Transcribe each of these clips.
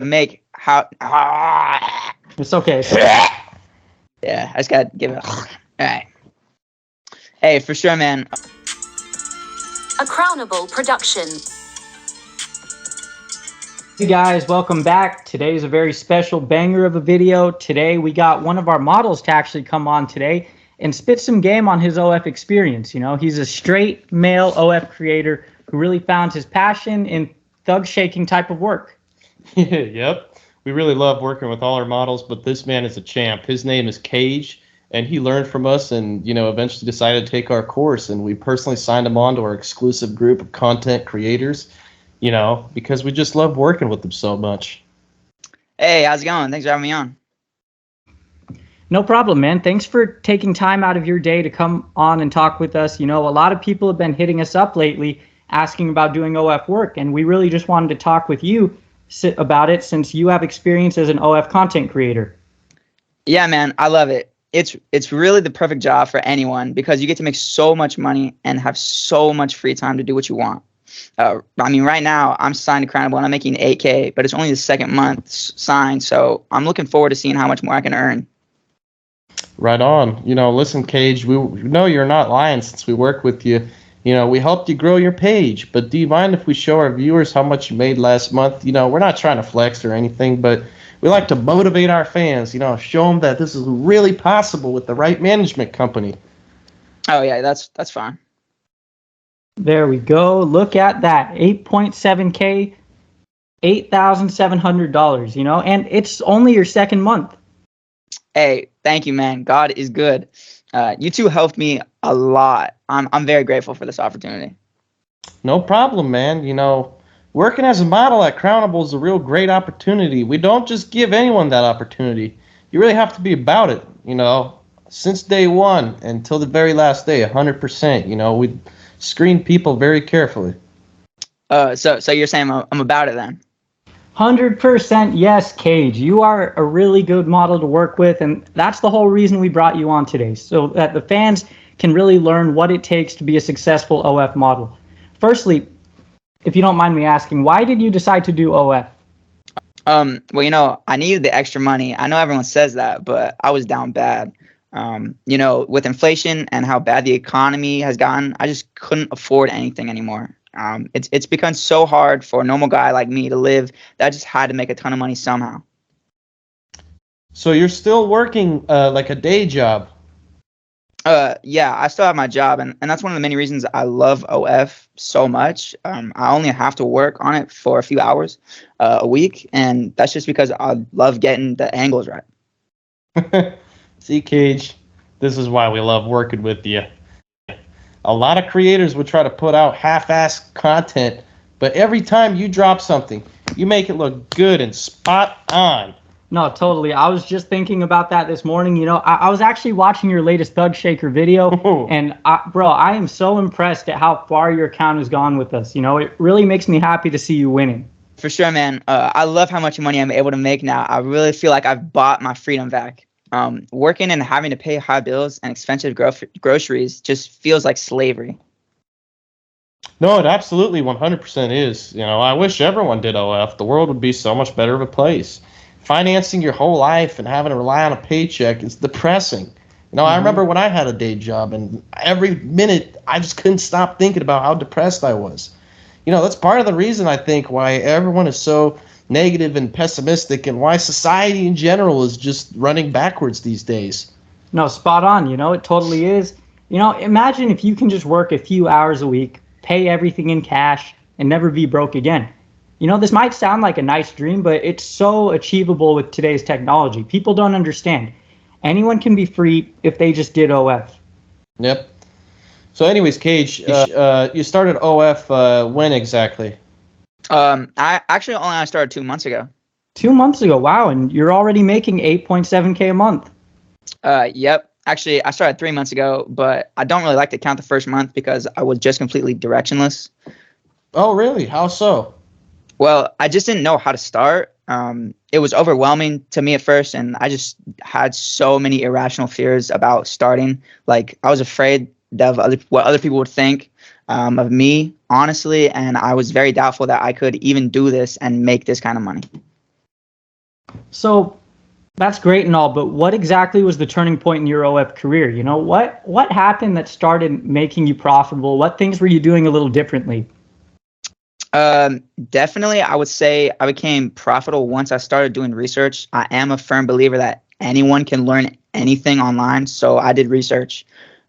make how. It's okay. It's okay. Yeah, I just gotta give it. All right. Hey, for sure, man. A Crownable production. Hey guys, welcome back. Today's a very special banger of a video. Today we got one of our models to actually come on today and spit some game on his OF experience. You know, he's a straight male OF creator who really found his passion in thug shaking type of work. Yep. We really love working with all our models, but this man is a champ. His name is Cage, and he learned from us and, eventually decided to take our course, and we personally signed him on to our exclusive group of content creators, because we just love working with them so much. Hey, how's it going? Thanks for having me on. No problem, man. Thanks for taking time out of your day to come on and talk with us. You know, a lot of people have been hitting us up lately asking about doing OF work, and we really just wanted to talk with you about it since you have experience as an OF content creator. Yeah, man, I love it. It's really the perfect job for anyone because you get to make so much money and have so much free time to do what you want. Right now I'm signed to Crownable and I'm making $8K, but it's only the second month signed, so I'm looking forward to seeing how much more I can earn. Right on. Listen, Cage, we know you're not lying since we work with you. We helped you grow your page, but do you mind if we show our viewers how much you made last month? We're not trying to flex or anything, but we like to motivate our fans, show them that this is really possible with the right management company. Oh, yeah, that's fine. There we go. Look at that. 8.7K, $8,700, and it's only your second month. Hey, thank you, man. God is good. You two helped me a lot. I'm very grateful for this opportunity. No problem, man. Working as a model at Crownable is a real great opportunity. We don't just give anyone that opportunity. You really have to be about it, since day one until the very last day, 100%. We screen people very carefully. So you're saying I'm about it then? 100% yes, Cage. You are a really good model to work with, and that's the whole reason we brought you on today, so that the fans can really learn what it takes to be a successful OF model. Firstly, if you don't mind me asking, why did you decide to do OF? Well, I needed the extra money. I know everyone says that, but I was down bad. With inflation and how bad the economy has gotten, I just couldn't afford anything anymore. It's become so hard for a normal guy like me to live that I just had to make a ton of money somehow. So you're still working like a day job? Yeah, I still have my job, and that's one of the many reasons I love OF so much. I only have to work on it for a few hours a week, and that's just because I love getting the angles right. See, Cage, this is why we love working with you. A lot of creators would try to put out half-assed content, but every time you drop something, you make it look good and spot on. No, totally. I was just thinking about that this morning. I was actually watching your latest Thug Shaker video, and I am so impressed at how far your account has gone with us. It really makes me happy to see you winning. For sure, man. I love how much money I'm able to make now. I really feel like I've bought my freedom back. Working and having to pay high bills and expensive groceries just feels like slavery. No, it absolutely 100% is. I wish everyone did OF. The world would be so much better of a place. Financing your whole life and having to rely on a paycheck is depressing. I remember when I had a day job, and every minute I just couldn't stop thinking about how depressed I was. That's part of the reason I think why everyone is so negative and pessimistic, and why society in general is just running backwards these days. No, spot on. It totally is. Imagine if you can just work a few hours a week, pay everything in cash, and never be broke again. This might sound like a nice dream, but it's so achievable with today's technology. People don't understand. Anyone can be free if they just did OF. Yep. So anyways, Cage, you started OF when exactly? I started 2 months ago. 2 months ago, wow, and you're already making 8.7K a month. Yep. Actually, I started 3 months ago, but I don't really like to count the first month because I was just completely directionless. Oh, really? How so? Well, I just didn't know how to start. It was overwhelming to me at first, and I just had so many irrational fears about starting. Like, I was afraid of what other people would think of me, honestly, and I was very doubtful that I could even do this and make this kind of money. So that's great and all, but what exactly was the turning point in your OF career? You know, what happened that started making you profitable? What things were you doing a little differently? Definitely, I would say I became profitable once I started doing research. I am a firm believer that anyone can learn anything online, so I did research.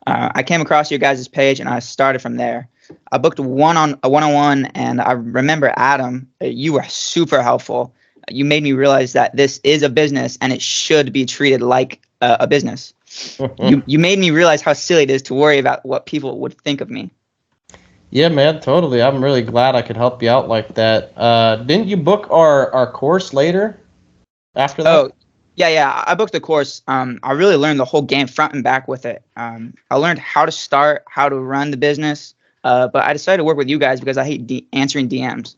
I came across your guys' page and I started from there. I booked a one-on-one, and I remember Adam, you were super helpful. You made me realize that this is a business and it should be treated like a business. You made me realize how silly it is to worry about what people would think of me. Yeah, man, totally. I'm really glad I could help you out like that. Didn't you book our course later after that? Oh, yeah. I booked the course. I really learned the whole game front and back with it. I learned how to start, how to run the business. But I decided to work with you guys because I hate answering DMs.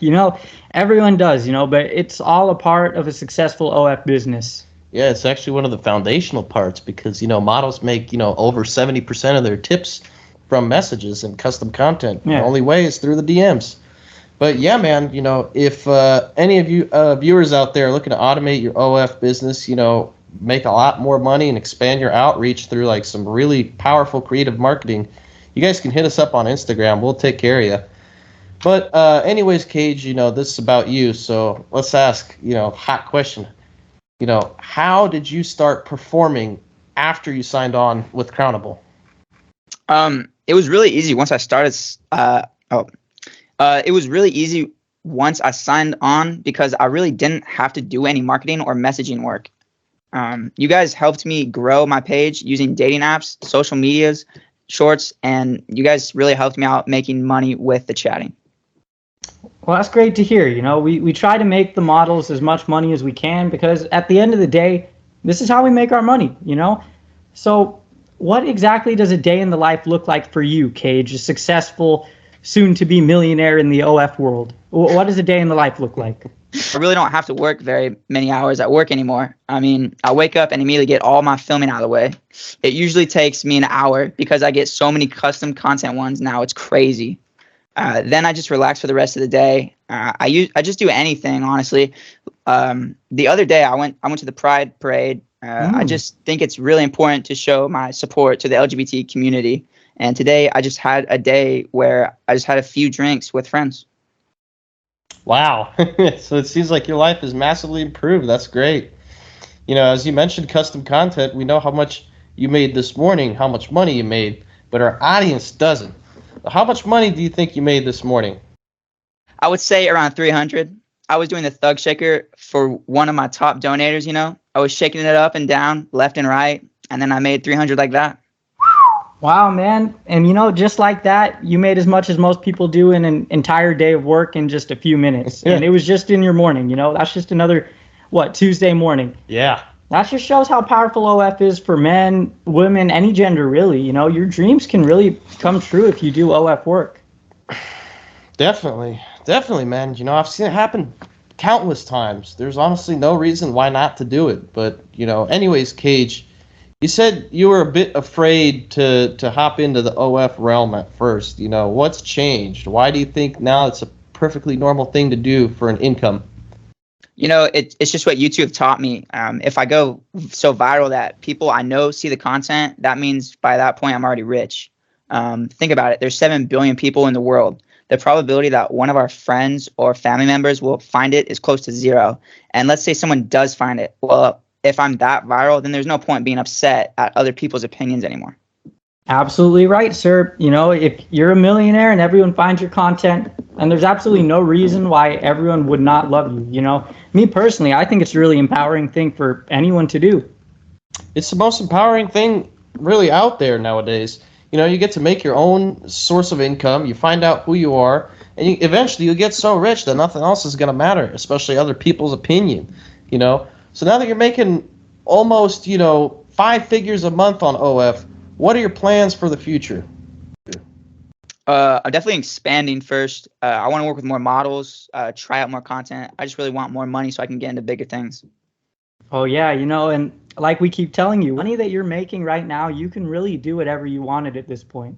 You know, everyone does, you know, but it's all a part of a successful OF business. Yeah, it's actually one of the foundational parts because, models make, over 70% of their tips from messages and custom content. Yeah. The only way is through the DMs. But yeah, man, if any of you viewers out there are looking to automate your OF business, make a lot more money and expand your outreach through like some really powerful creative marketing, you guys can hit us up on Instagram. We'll take care of you. But anyways, Cage, this is about you. So let's ask, hot question. How did you start performing after you signed on with Crownable? It was really easy once I started. It was really easy once I signed on because I really didn't have to do any marketing or messaging work. You guys helped me grow my page using dating apps, social medias, shorts, and you guys really helped me out making money with the chatting. Well, that's great to hear. You know, we try to make the models as much money as we can because at the end of the day, this is how we make our money, you know? So what exactly does a day in the life look like for you, Cage, a successful, soon-to-be millionaire in the OF world? What does a day in the life look like? I really don't have to work very many hours at work anymore. I mean, I wake up and immediately get all my filming out of the way. It usually takes me an hour because I get so many custom content ones now. It's crazy. Then I just relax for the rest of the day. I just do anything, honestly. The other day I went to the Pride Parade. I just think it's really important to show my support to the LGBT community. And today I just had a day where I just had a few drinks with friends. Wow. So it seems like your life has massively improved. That's great. As you mentioned custom content, we know how much you made this morning, how much money you made, but our audience doesn't. How much money do you think you made this morning? I would say around 300. I was doing the thug shaker for one of my top donators, I was shaking it up and down, left and right, and then I made 300 like that. Wow, man. And just like that, you made as much as most people do in an entire day of work in just a few minutes. And it was just in your morning, That's just another, Tuesday morning. Yeah. That just shows how powerful OF is for men, women, any gender, really. Your dreams can really come true if you do OF work. Definitely, man. I've seen it happen countless times. There's honestly no reason why not to do it. But, anyways, Cage, you said you were a bit afraid to hop into the OF realm at first. What's changed? Why do you think now it's a perfectly normal thing to do for an income? It's just what YouTube taught me. If I go so viral that people I know see the content, that means by that point I'm already rich. Think about it. There's 7 billion people in the world. The probability that one of our friends or family members will find it is close to 0. And let's say someone does find it. Well, if I'm that viral, then there's no point being upset at other people's opinions anymore. Absolutely right, sir. If you're a millionaire and everyone finds your content, and there's absolutely no reason why everyone would not love you. Me personally, I think it's a really empowering thing for anyone to do. It's the most empowering thing really out there nowadays. You get to make your own source of income. You find out who you are, and eventually you'll get so rich that nothing else is going to matter, especially other people's opinion. So now that you're making almost, 5 figures a month on OF, what are your plans for the future? I'm definitely expanding first. I want to work with more models, try out more content. I just really want more money so I can get into bigger things. Oh, yeah, and like we keep telling you, money that you're making right now, you can really do whatever you wanted at this point.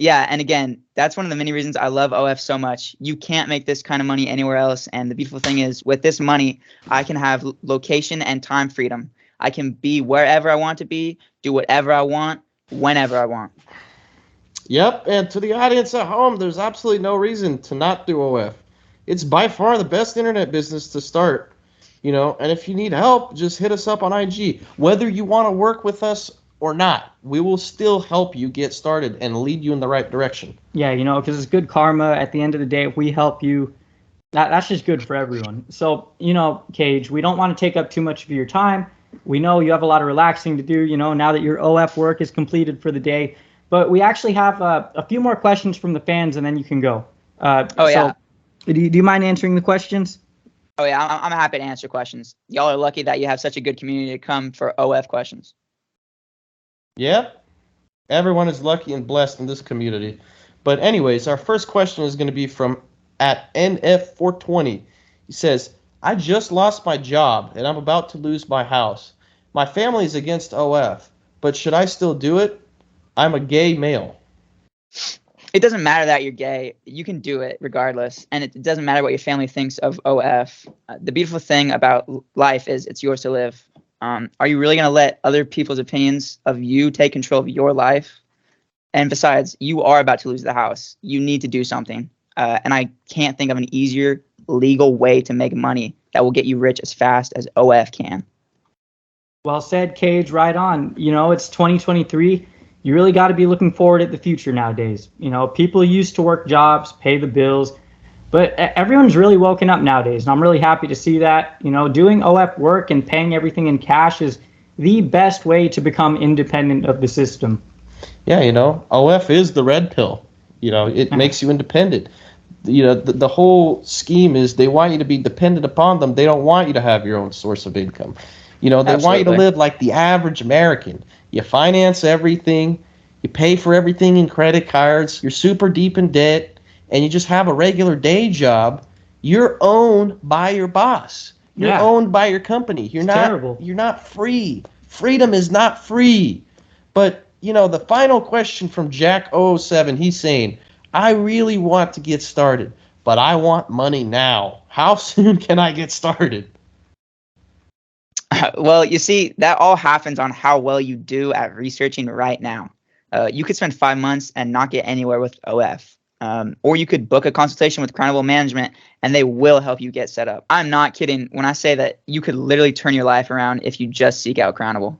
Yeah, and again, that's one of the many reasons I love OF so much. You can't make this kind of money anywhere else, and the beautiful thing is, with this money, I can have location and time freedom. I can be wherever I want to be, do whatever I want, whenever I want. Yep, and to the audience at home, there's absolutely no reason to not do OF. It's by far the best internet business to start, and if you need help, just hit us up on IG. Whether you want to work with us or not, we will still help you get started and lead you in the right direction. Yeah, because it's good karma. At the end of the day, if we help you, that's just good for everyone. So, Cage, we don't want to take up too much of your time. We know you have a lot of relaxing to do, now that your OF work is completed for the day. But we actually have a few more questions from the fans, and then you can go. Yeah. So, do you mind answering the questions? Oh, yeah, I'm happy to answer questions. Y'all are lucky that you have such a good community to come for OF questions. Yep. Everyone is lucky and blessed in this community. But anyways, our first question is going to be from at NF420. He says, I just lost my job and I'm about to lose my house. My family is against OF, but should I still do it? I'm a gay male. It doesn't matter that you're gay. You can do it regardless. And it doesn't matter what your family thinks of OF. The beautiful thing about life is it's yours to live. Are you really going to let other people's opinions of you take control of your life? And besides, you are about to lose the house. You need to do something. And I can't think of an easier legal way to make money that will get you rich as fast as OF can. Well said, Cage. Right on. It's 2023. You really got to be looking forward at the future nowadays. People used to work jobs, pay the bills, but everyone's really woken up nowadays, and I'm really happy to see that. Doing OF work and paying everything in cash is the best way to become independent of the system. Yeah, OF is the red pill. It makes you independent. The whole scheme is they want you to be dependent upon them. They don't want you to have your own source of income. They Absolutely. want you to live like the average American. You finance everything. You pay for everything in credit cards. You're super deep in debt. And you just have a regular day job. You're owned by your boss. You're owned by your company. You're not free. Freedom is not free. But, the final question from Jack07, he's saying, I really want to get started, but I want money now. How soon can I get started? Well, you see, that all happens on how well you do at researching right now. You could spend 5 months and not get anywhere with OF. Or you could book a consultation with Crownable Management, and they will help you get set up. I'm not kidding when I say that you could literally turn your life around if you just seek out Crownable.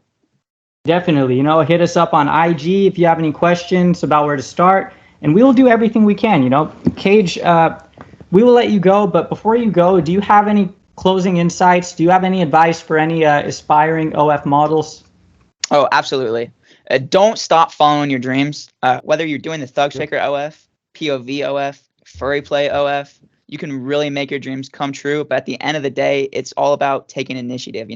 Definitely. Hit us up on IG if you have any questions about where to start, and we will do everything we can. Cage, we will let you go, but before you go, do you have any closing insights? Do you have any advice for any aspiring OF models? Oh, absolutely. Don't stop following your dreams. Whether you're doing the Thug Shaker OF, POV OF, Furry Play OF, you can really make your dreams come true. But at the end of the day, it's all about taking initiative,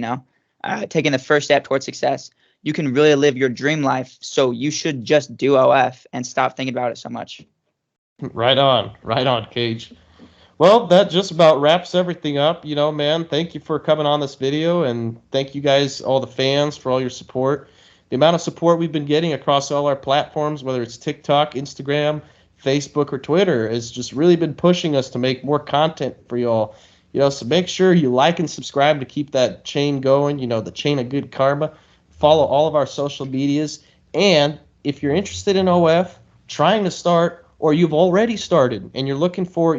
taking the first step towards success. You can really live your dream life. So you should just do OF and stop thinking about it so much. Right on, Cage. Well, that just about wraps everything up. Man, thank you for coming on this video, and thank you guys, all the fans, for all your support. The amount of support we've been getting across all our platforms, whether it's TikTok, Instagram, Facebook, or Twitter, has just really been pushing us to make more content for y'all. So make sure you like and subscribe to keep that chain going, the chain of good karma. Follow all of our social medias. And if you're interested in OF, trying to start, or you've already started, and you're looking for,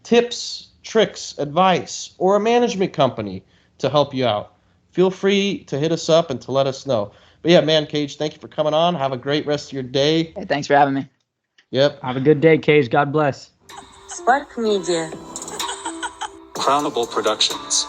tips, tricks, advice, or a management company to help you out, feel free to hit us up and to let us know. But yeah, man, Cage, thank you for coming on. Have a great rest of your day. Hey, thanks for having me. Yep. Have a good day, Cage. God bless. Spark Media. Crownable Productions.